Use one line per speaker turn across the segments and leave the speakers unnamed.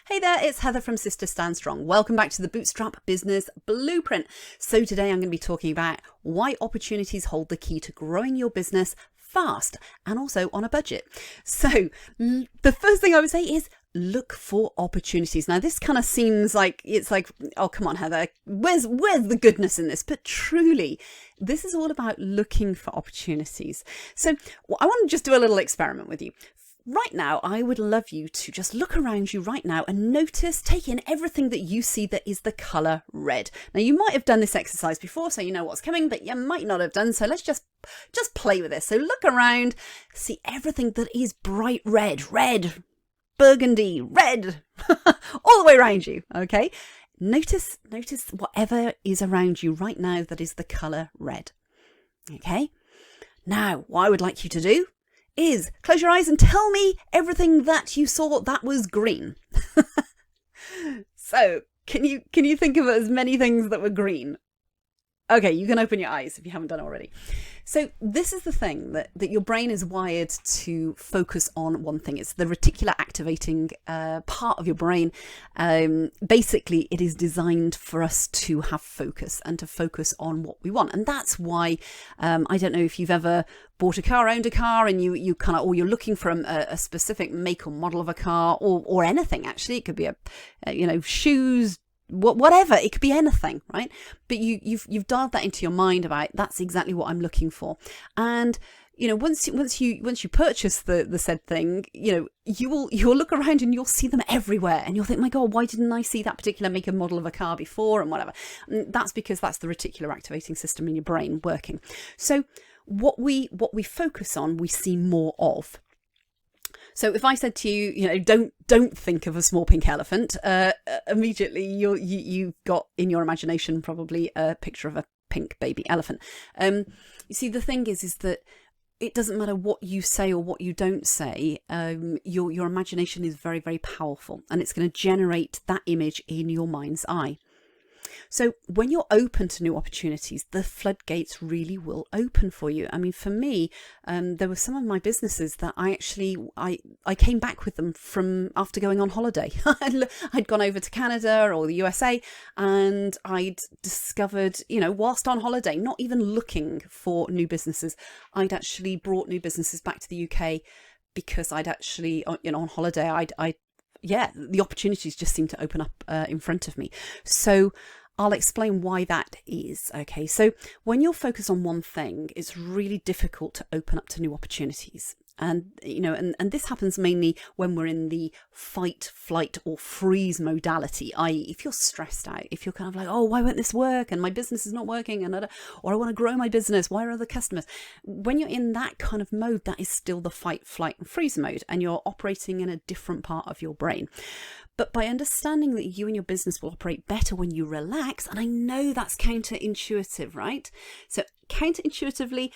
Hey there, it's Heather from Sister Stand Strong. Welcome back to the Bootstrap Business Blueprint. So today I'm going to be talking about why opportunities hold the key to growing your business fast and also on a budget. So the first thing I would say is look for opportunities. Now this kind of seems like it's like, oh come on Heather, where's the goodness in this? But truly, this is all about looking for opportunities. So I want to just do a little experiment with you. Right now, I would love you to just look around you right now and notice, take in everything that you see that is the colour red. Now, you might have done this exercise before, so you know what's coming, but you might not have done. So let's just play with this. So look around, see everything that is bright red, burgundy, red, all the way around you, okay? Notice whatever is around you right now that is the colour red, okay? Now, what I would like you to do is close your eyes and tell me everything that you saw that was green. So can you think of as many things that were green? Okay, you can open your eyes if you haven't done already. So this is the thing that your brain is wired to focus on one thing. It's the reticular activating part of your brain. Basically, it is designed for us to have focus and to focus on what we want. And that's why, I don't know if you've ever bought a car, owned a car, and you kind of, or you're looking for a specific make or model of a car, or anything actually. It could be shoes, whatever, it could be anything, right? But you've dialed that into your mind about that's exactly what I'm looking for. And once you purchase the said thing, you'll look around and you'll see them everywhere, and you'll think, my God, why didn't I see that particular make and model of a car before, and whatever. And that's because that's the reticular activating system in your brain working. So what we focus on, we see more of. So if I said to you, don't think of a small pink elephant, immediately you've got in your imagination probably a picture of a pink baby elephant. You see, the thing is that it doesn't matter what you say or what you don't say. Your imagination is very, very powerful, and it's going to generate that image in your mind's eye. So when you're open to new opportunities, the floodgates really will open for you. I mean, for me, there were some of my businesses that I came back with them from after going on holiday. I'd gone over to Canada or the USA, and I'd discovered, whilst on holiday, not even looking for new businesses, I'd actually brought new businesses back to the UK because I'd actually, on holiday, the opportunities just seemed to open up in front of me. So I'll explain why that is. Okay, so when you're focused on one thing, it's really difficult to open up to new opportunities. And, and this happens mainly when we're in the fight, flight or freeze modality, i.e. if you're stressed out, if you're kind of like, oh, why won't this work? And my business is not working, or I want to grow my business. Why are other customers? When you're in that kind of mode, that is still the fight, flight and freeze mode, and you're operating in a different part of your brain. But by understanding that you and your business will operate better when you relax, and I know that's counterintuitive, right? So counterintuitively,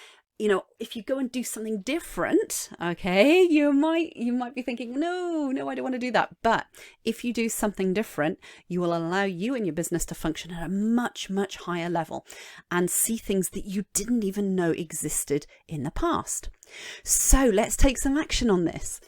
if you go and do something different, okay, you might be thinking, no, I don't want to do that. But if you do something different, you will allow you and your business to function at a much, much higher level and see things that you didn't even know existed in the past. So let's take some action on this.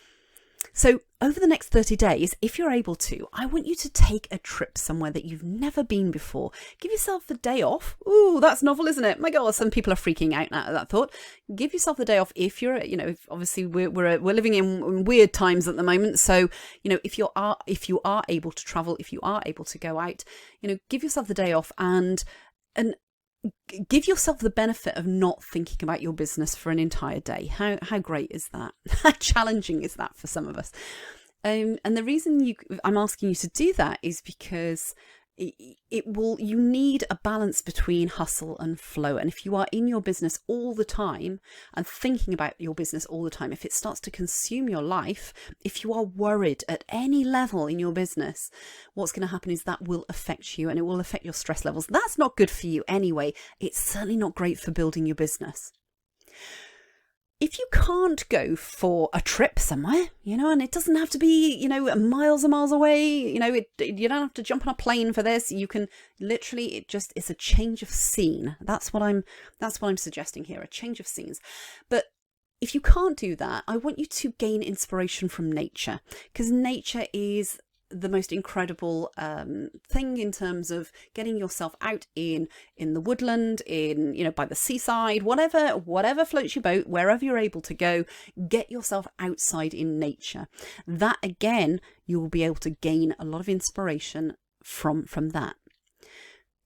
So over the next 30 days, if you're able to, I want you to take a trip somewhere that you've never been before. Give yourself the day off. Ooh, that's novel, isn't it? My God, some people are freaking out now at that thought. Give yourself the day off if you're, if obviously we're living in weird times at the moment. So, if you are able to travel, if you are able to go out, give yourself the day off and give yourself the benefit of not thinking about your business for an entire day. How great is that? How challenging is that for some of us? And the reason I'm asking you to do that is because you need a balance between hustle and flow. And if you are in your business all the time and thinking about your business all the time, if it starts to consume your life, if you are worried at any level in your business, what's going to happen is that will affect you and it will affect your stress levels. That's not good for you anyway. It's certainly not great for building your business. If you can't go for a trip somewhere, and it doesn't have to be, miles and miles away, you don't have to jump on a plane for this. You can literally, it's a change of scene. That's what I'm suggesting here, a change of scenes. But if you can't do that, I want you to gain inspiration from nature, because nature is the most incredible thing in terms of getting yourself out in the woodland, in, you know, by the seaside, whatever floats your boat, wherever you're able to go, get yourself outside in nature. That again, you will be able to gain a lot of inspiration from that.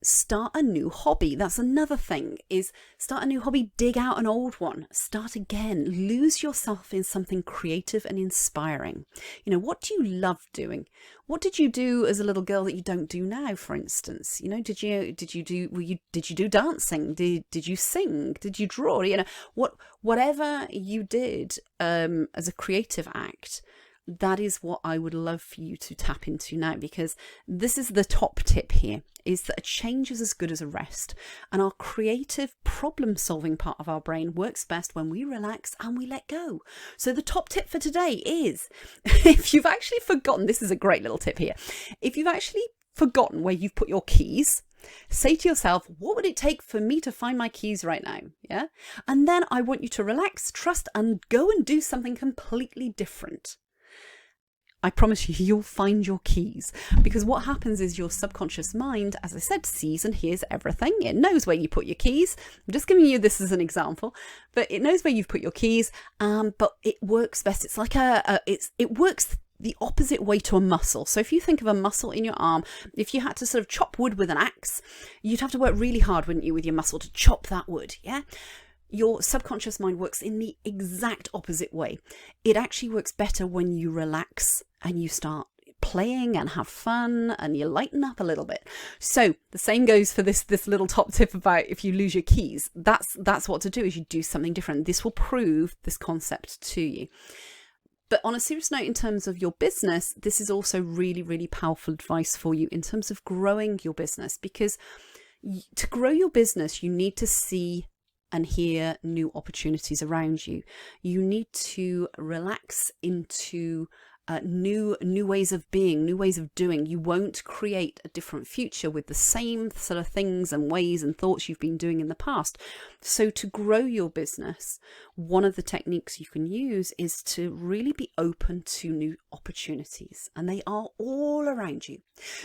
Start a new hobby. That's another thing, is start a new hobby, dig out an old one, start again, lose yourself in something creative and inspiring. You know, what do you love doing? What did you do as a little girl that you don't do now, for instance? You know, did you do dancing? Did you sing? Did you draw? You know, whatever you did as a creative act, that is what I would love for you to tap into now, because this is the top tip here, is that a change is as good as a rest. And our creative problem solving part of our brain works best when we relax and we let go. So the top tip for today is, if you've actually forgotten, this is a great little tip here. If you've actually forgotten where you've put your keys, say to yourself, what would it take for me to find my keys right now? Yeah. And then I want you to relax, trust, and go and do something completely different. I promise you, you'll find your keys, because what happens is your subconscious mind, as I said, sees and hears everything. It knows where you put your keys. I'm just giving you this as an example, but it knows where you've put your keys. But it works best. It's like it works the opposite way to a muscle. So if you think of a muscle in your arm, if you had to sort of chop wood with an axe, you'd have to work really hard, wouldn't you, with your muscle to chop that wood? Yeah. Your subconscious mind works in the exact opposite way. It actually works better when you relax and you start playing and have fun and you lighten up a little bit. So the same goes for this little top tip about if you lose your keys. That's what to do, is you do something different. This will prove this concept to you. But on a serious note, in terms of your business, this is also really, really powerful advice for you in terms of growing your business, because to grow your business, you need to see and hear new opportunities around you. You need to relax into new ways of being, new ways of doing. You won't create a different future with the same sort of things and ways and thoughts you've been doing in the past. So to grow your business, one of the techniques you can use is to really be open to new opportunities, and they are all around you.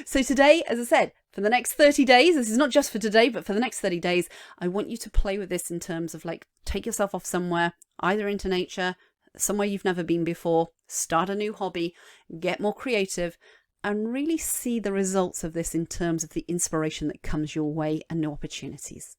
So today, as I said, for the next 30 days, this is not just for today, but for the next 30 days, I want you to play with this in terms of, like, take yourself off somewhere, either into nature, somewhere you've never been before, start a new hobby, get more creative, and really see the results of this in terms of the inspiration that comes your way and new opportunities.